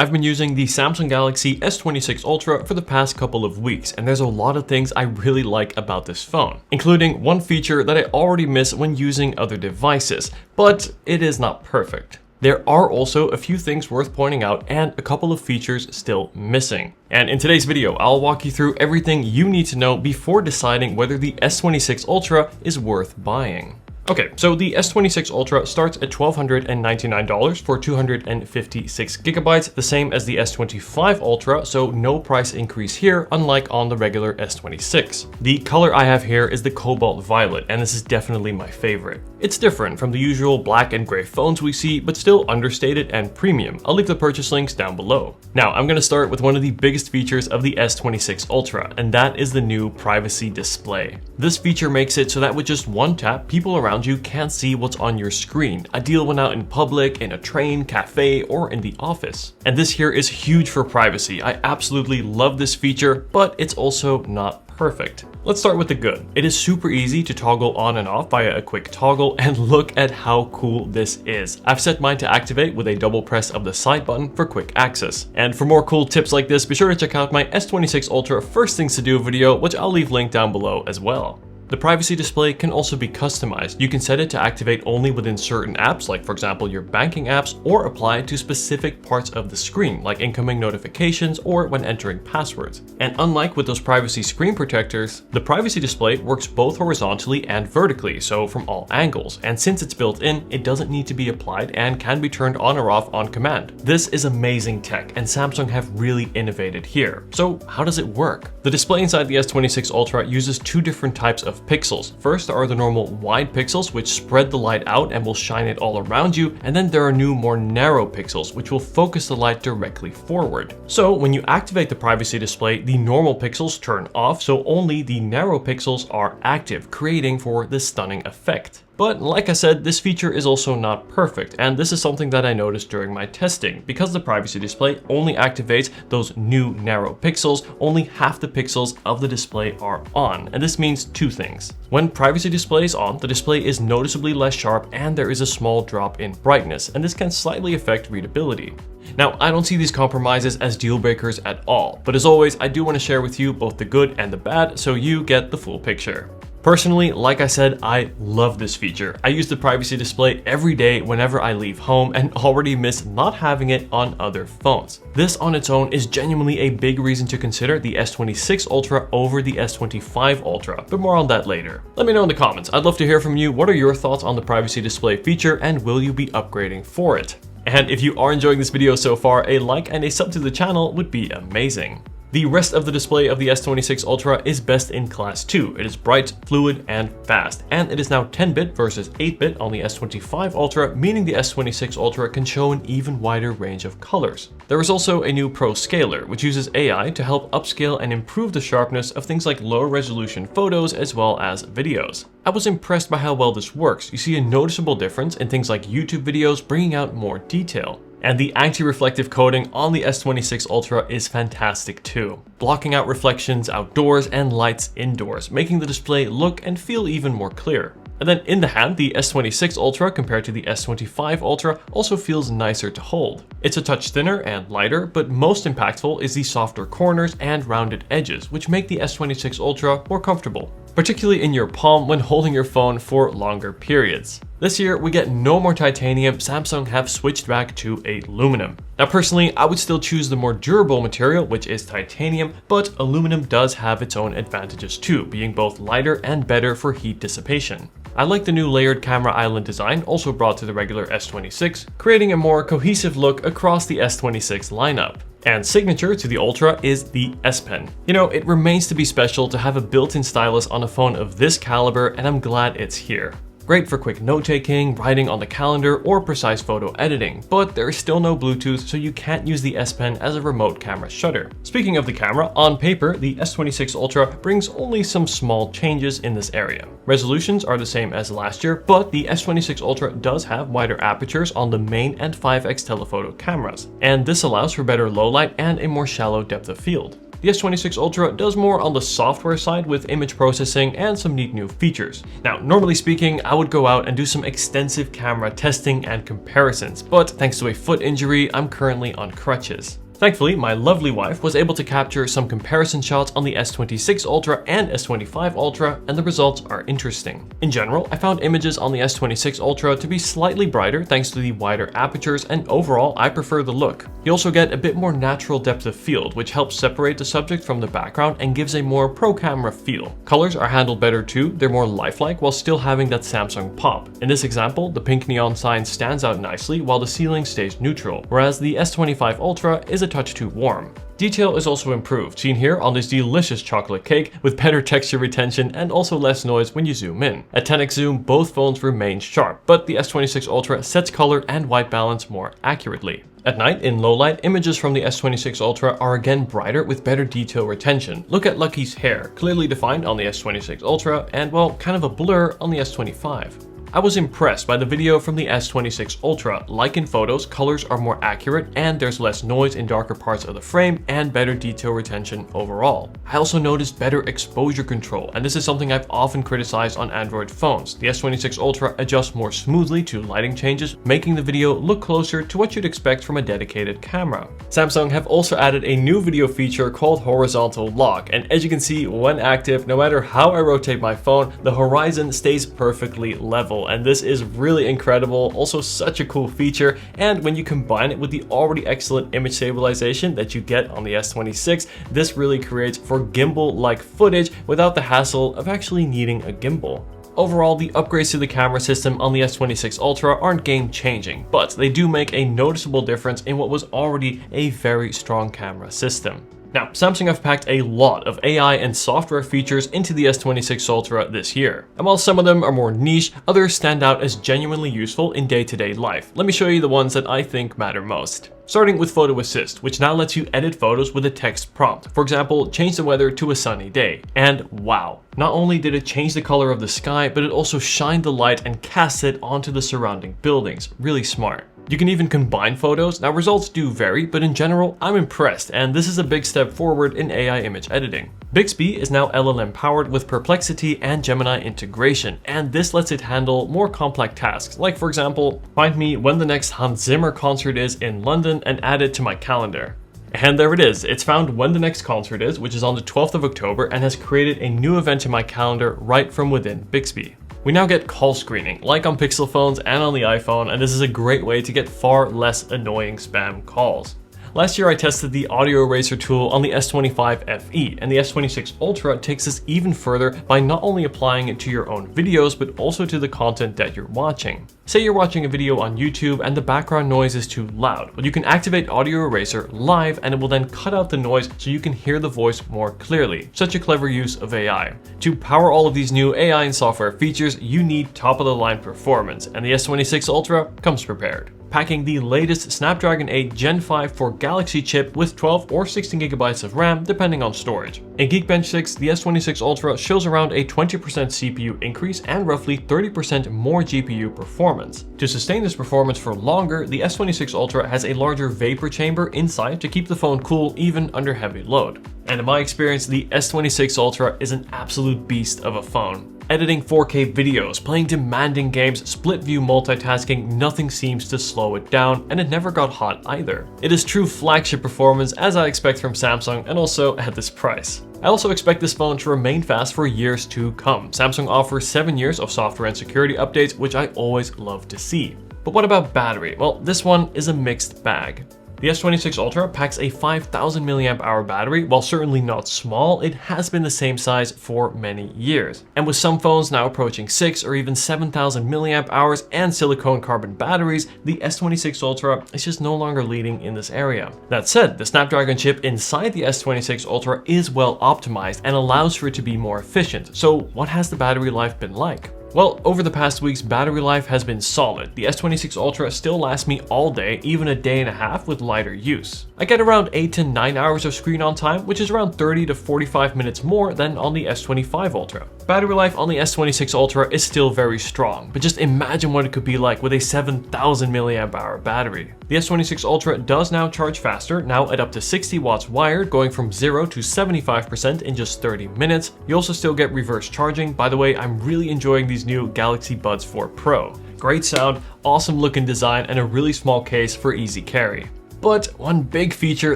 I've been using the Samsung Galaxy S26 Ultra for the past couple of weeks, and there's a lot of things I really like about this phone, including one feature that I already miss when using other devices, but it is not perfect. There are also a few things worth pointing out and a couple of features still missing. And in today's video, I'll walk you through everything you need to know before deciding whether the S26 Ultra is worth buying. Okay, so the S26 Ultra starts at $1,299 for 256 gigabytes, the same as the S25 Ultra, so no price increase here, unlike on the regular S26. The color I have here is the cobalt violet, and this is definitely my favorite. It's different from the usual black and gray phones we see, but still understated and premium. I'll leave the purchase links down below. Now, I'm gonna start with one of the biggest features of the S26 Ultra, and that is the new privacy display. This feature makes it so that with just one tap, people around you can't see what's on your screen, ideal when out in public, in a train, cafe, or in the office. And this here is huge for privacy. I absolutely love this feature, but it's also not perfect. Let's start with the good. It is super easy to toggle on and off via a quick toggle, and look at how cool this is. I've set mine to activate with a double press of the side button for quick access. And for more cool tips like this, be sure to check out my S26 Ultra First Things to Do video, which I'll leave linked down below as well. The privacy display can also be customized. You can set it to activate only within certain apps, like for example your banking apps, or apply it to specific parts of the screen, like incoming notifications or when entering passwords. And unlike with those privacy screen protectors, the privacy display works both horizontally and vertically, so from all angles. And since it's built in, it doesn't need to be applied and can be turned on or off on command. This is amazing tech, and Samsung have really innovated here. So how does it work? The display inside the S26 Ultra uses two different types of pixels. First are the normal wide pixels, which spread the light out and will shine it all around you, and then there are new more narrow pixels, which will focus the light directly forward. So when you activate the privacy display, the normal pixels turn off, so only the narrow pixels are active, creating for this stunning effect. But like I said, this feature is also not perfect, and this is something that I noticed during my testing. Because the privacy display only activates those new narrow pixels, only half the pixels of the display are on, and this means two things. When privacy display is on, the display is noticeably less sharp and there is a small drop in brightness, and this can slightly affect readability. Now, I don't see these compromises as deal breakers at all, but as always, I do want to share with you both the good and the bad so you get the full picture. Personally, like I said, I love this feature. I use the privacy display every day whenever I leave home and already miss not having it on other phones. This on its own is genuinely a big reason to consider the S26 Ultra over the S25 Ultra, but more on that later. Let me know in the comments. I'd love to hear from you. What are your thoughts on the privacy display feature, and will you be upgrading for it? And if you are enjoying this video so far, a like and a sub to the channel would be amazing. The rest of the display of the S26 Ultra is best in class too. It is bright, fluid, and fast, and it is now 10-bit versus 8-bit on the S25 Ultra, meaning the S26 Ultra can show an even wider range of colors. There is also a new Pro Scaler, which uses AI to help upscale and improve the sharpness of things like lower resolution photos as well as videos. I was impressed by how well this works. You see a noticeable difference in things like YouTube videos, bringing out more detail. And the anti-reflective coating on the S26 Ultra is fantastic too, blocking out reflections outdoors and lights indoors, making the display look and feel even more clear. And then in the hand, the S26 Ultra compared to the S25 Ultra also feels nicer to hold. It's a touch thinner and lighter, but most impactful is the softer corners and rounded edges, which make the S26 Ultra more comfortable, particularly in your palm when holding your phone for longer periods. This year, we get no more titanium. Samsung have switched back to aluminum. Now personally, I would still choose the more durable material, which is titanium, but aluminum does have its own advantages too, being both lighter and better for heat dissipation. I like the new layered camera island design also brought to the regular S26, creating a more cohesive look across the S26 lineup. And signature to the Ultra is the S Pen. You know, it remains to be special to have a built-in stylus on a phone of this caliber, and I'm glad it's here. Great for quick note-taking, writing on the calendar, or precise photo editing, but there is still no Bluetooth, so you can't use the S Pen as a remote camera shutter. Speaking of the camera, on paper, the S26 Ultra brings only some small changes in this area. Resolutions are the same as last year, but the S26 Ultra does have wider apertures on the main and 5x telephoto cameras, and this allows for better low light and a more shallow depth of field. The S26 Ultra does more on the software side with image processing and some neat new features. Now, normally speaking, I would go out and do some extensive camera testing and comparisons, but thanks to a foot injury, I'm currently on crutches. Thankfully, my lovely wife was able to capture some comparison shots on the S26 Ultra and S25 Ultra, and the results are interesting. In general, I found images on the S26 Ultra to be slightly brighter thanks to the wider apertures, and overall, I prefer the look. You also get a bit more natural depth of field, which helps separate the subject from the background and gives a more pro-camera feel. Colors are handled better too, they're more lifelike while still having that Samsung pop. In this example, the pink neon sign stands out nicely while the ceiling stays neutral, whereas the S25 Ultra is a touch too warm. Detail is also improved, seen here on this delicious chocolate cake with better texture retention and also less noise when you zoom in. At 10x zoom, both phones remain sharp, but the S26 Ultra sets color and white balance more accurately. At night, in low light, images from the S26 Ultra are again brighter with better detail retention. Look at Lucky's hair, clearly defined on the S26 Ultra and, well, kind of a blur on the S25. I was impressed by the video from the S26 Ultra. Like in photos, colors are more accurate and there's less noise in darker parts of the frame and better detail retention overall. I also noticed better exposure control, and this is something I've often criticized on Android phones. The S26 Ultra adjusts more smoothly to lighting changes, making the video look closer to what you'd expect from a dedicated camera. Samsung have also added a new video feature called horizontal lock, and as you can see, when active, no matter how I rotate my phone, the horizon stays perfectly level. And this is really incredible, also such a cool feature, and when you combine it with the already excellent image stabilization that you get on the S26, this really creates for gimbal-like footage without the hassle of actually needing a gimbal. Overall, the upgrades to the camera system on the S26 Ultra aren't game-changing, but they do make a noticeable difference in what was already a very strong camera system. Now, Samsung have packed a lot of AI and software features into the S26 Ultra this year. And while some of them are more niche, others stand out as genuinely useful in day-to-day life. Let me show you the ones that I think matter most. Starting with Photo Assist, which now lets you edit photos with a text prompt. For example, change the weather to a sunny day. And wow, not only did it change the color of the sky, but it also shined the light and cast it onto the surrounding buildings. Really smart. You can even combine photos. Now, results do vary, but in general, I'm impressed, and this is a big step forward in AI image editing. Bixby is now LLM powered with Perplexity and Gemini integration, and this lets it handle more complex tasks, like for example, find me when the next Hans Zimmer concert is in London and add it to my calendar. And there it is, it's found when the next concert is, which is on the 12th of October, and has created a new event in my calendar right from within Bixby. We now get call screening, like on Pixel phones and on the iPhone, and this is a great way to get far less annoying spam calls. Last year I tested the audio eraser tool on the S25 FE, and the S26 Ultra takes this even further by not only applying it to your own videos, but also to the content that you're watching. Say you're watching a video on YouTube and the background noise is too loud. Well, you can activate audio eraser live and it will then cut out the noise so you can hear the voice more clearly. Such a clever use of AI. To power all of these new AI and software features, you need top-of-the-line performance, and the S26 Ultra comes prepared. Packing the latest Snapdragon 8 Gen 5 for Galaxy chip with 12 or 16 GB of RAM depending on storage. In Geekbench 6, the S26 Ultra shows around a 20% CPU increase and roughly 30% more GPU performance. To sustain this performance for longer, the S26 Ultra has a larger vapor chamber inside to keep the phone cool even under heavy load. And in my experience, the S26 Ultra is an absolute beast of a phone. Editing 4K videos, playing demanding games, split view multitasking, nothing seems to slow it down, and it never got hot either. It is true flagship performance as I expect from Samsung, and also at this price. I also expect this phone to remain fast for years to come. Samsung offers 7 years of software and security updates, which I always love to see. But what about battery? Well, this one is a mixed bag. The S26 Ultra packs a 5000 mAh battery. While certainly not small, it has been the same size for many years. And with some phones now approaching 6 or even 7000 mAh and silicone carbon batteries, the S26 Ultra is just no longer leading in this area. That said, the Snapdragon chip inside the S26 Ultra is well optimized and allows for it to be more efficient. So what has the battery life been like? Well, over the past weeks, battery life has been solid. The S26 Ultra still lasts me all day, even a day and a half with lighter use. I get around 8 to 9 hours of screen on time, which is around 30 to 45 minutes more than on the S25 Ultra. Battery life on the S26 Ultra is still very strong, but just imagine what it could be like with a 7000 mAh battery. The S26 Ultra does now charge faster, now at up to 60 watts wired, going from 0 to 75% in just 30 minutes. You also still get reverse charging. By the way, I'm really enjoying these new Galaxy Buds 4 Pro. Great sound, awesome looking design, and a really small case for easy carry. But one big feature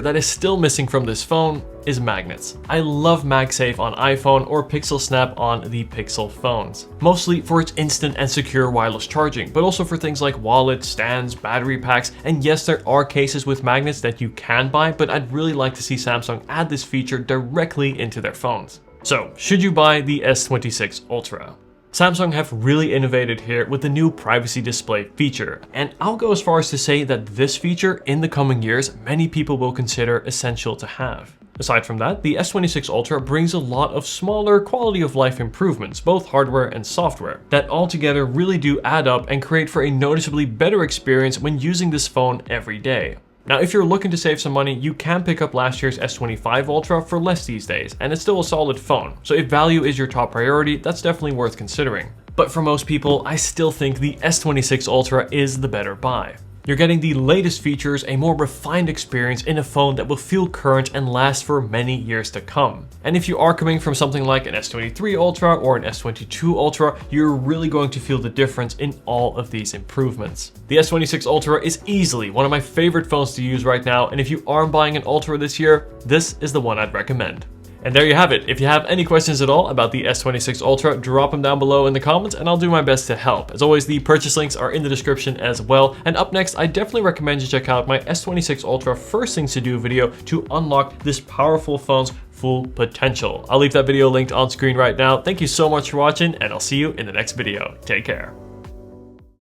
that is still missing from this phone is magnets. I love MagSafe on iPhone or Pixel Snap on the Pixel phones, mostly for its instant and secure wireless charging, but also for things like wallets, stands, battery packs, and yes, there are cases with magnets that you can buy, but I'd really like to see Samsung add this feature directly into their phones. So, should you buy the S26 Ultra? Samsung have really innovated here with the new privacy display feature, and I'll go as far as to say that this feature in the coming years many people will consider essential to have. Aside from that, the S26 Ultra brings a lot of smaller quality of life improvements, both hardware and software, that altogether really do add up and create for a noticeably better experience when using this phone every day. Now, if you're looking to save some money, you can pick up last year's S25 Ultra for less these days, and it's still a solid phone. So if value is your top priority, that's definitely worth considering. But for most people, I still think the S26 Ultra is the better buy. You're getting the latest features, a more refined experience in a phone that will feel current and last for many years to come. And if you are coming from something like an S23 Ultra or an S22 Ultra, you're really going to feel the difference in all of these improvements. The S26 Ultra is easily one of my favorite phones to use right now, and if you are buying an Ultra this year, this is the one I'd recommend. And there you have it. If you have any questions at all about the S26 Ultra, drop them down below in the comments and I'll do my best to help. As always, the purchase links are in the description as well. And up next, I definitely recommend you check out my S26 Ultra first things to do video to unlock this powerful phone's full potential. I'll leave that video linked on screen right now. Thank you so much for watching, and I'll see you in the next video. Take care.